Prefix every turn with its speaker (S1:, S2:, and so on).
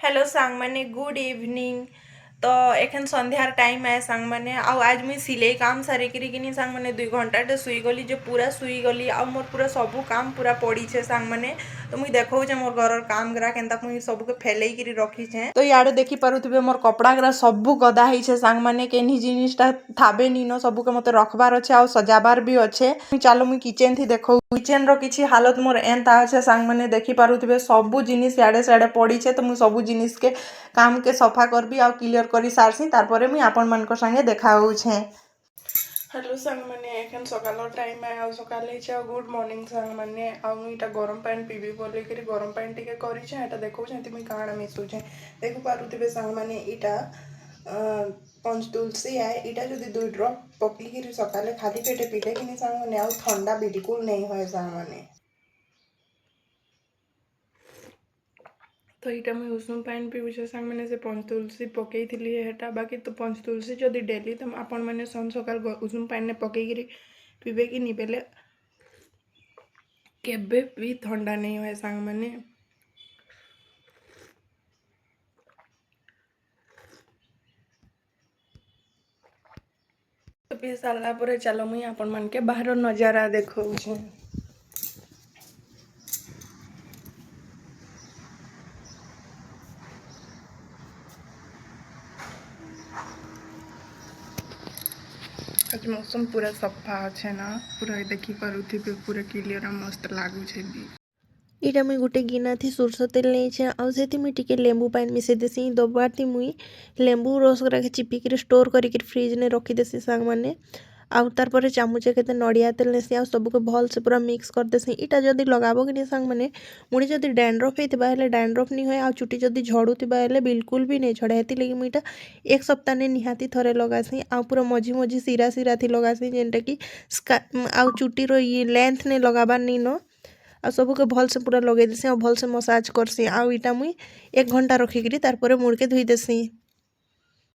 S1: Hello सांग मैंने good evening. तो एखन संध्यार टाइम है सांग मैंने आज मुई सिलाई काम सारिकी कि सांग मैंने 2 घंटा शुई गली जो पूरा शुई गली मोर पूरा सबू काम पूरा पड़ी छे सांग मैंने। तो मुई देखौचे मोर घर काम ग्रा केनता मुई सबके फैलई करी रखी छे। तो याडे देखी पारुथिबे मोर कपड़ा ग्रा सबू गदा ही छे सांग मैंने केनी जिनिसटा थाबे नीनो सबू के मते रखबार अच्छे आ सजाबार भी अच्छे। चलो मुई किचन थी देखो किचन रो किछि हालत मोर एंता अच्छे सांग मैंने देखी पारुथिबे सबू जिनिस याडे साडे पड़ी छे। तो मुई सबू जिनिस के काम के सफा करबी आ क्लियर करी सारसी तारपरे मुई आपण मानक संगे देखा होउछे। हेलो सांग मैंने एखन सकाल टाइम है आ सकाले छे गुड मॉर्निंग सांग मैंने आ मुई इटा गरम पानी पीबी बोले करी गरम पानी टिके करी छे। एटा देखौ छे मुई काଣା मिसु छे देखु पारुथिबे सांग मैंने इटा पंच तुलसी है इटा जदी 2 ड्रॉप पकी करी सकाले खाली पेटे पीले कि सांग मैंने आ ठंडा बिल्कुल नहीं होय सांग मैंने। तो यहाँ मुझे उषुम पानी पीछे सांग मैंने से पंच तुलसी पकई थी हेटा बाकी तो पंच तुलसी जदि डेली तो आपण मैंने सन सकाल उषुम पानी पकई पीबे कि नहीं बेले केबे भी ठंडा नहीं हुए सांग मैंने। तो पी सारा पर चलो मुई आपण मन के बाहर नजारा देखो छे। आज मौसम पूरा सफा अच्छे ना पूरा देखी पारुथी पूरा क्लियर मस्त लागू छे भी।
S2: इटा मुई गोटे गिना थी सोरस तेल नहीं आउ से मुई टिके लेंबू पानी मिसई देसी दबार थी मुई लेंबू रस गुरा चिपिकी स्टोर करी फ्रिज ने रखीदेसी सांग मैंने आउ तार पर चामुचे के नड़िया तेल नेसी सबको भल से पूरा मिक्स कर देसी। इटा जदि लगाबो कि नहीं सांग मैंने मुड़ी जदि डैंड्रफ होता है डैंड्रफ नहीं हुए आ चुटी जदि झड़ुवा है बिल्कुल भी नहीं झड़े हेती लगी मुईटा 1 सप्ताह ने निहाती थरे लगासी आ पूरा मझी मझी सिरा सिरा थी लगासी जेनटा कि आउ चुटी रो ये लेंथ ने लगाबार नहीं न आ सबके भल से पूरा लगे देसी आ भल से मसाज करसी आउ इटा मुई 1 घंटा रखिकी तार पर मुड़ के धोई देसी।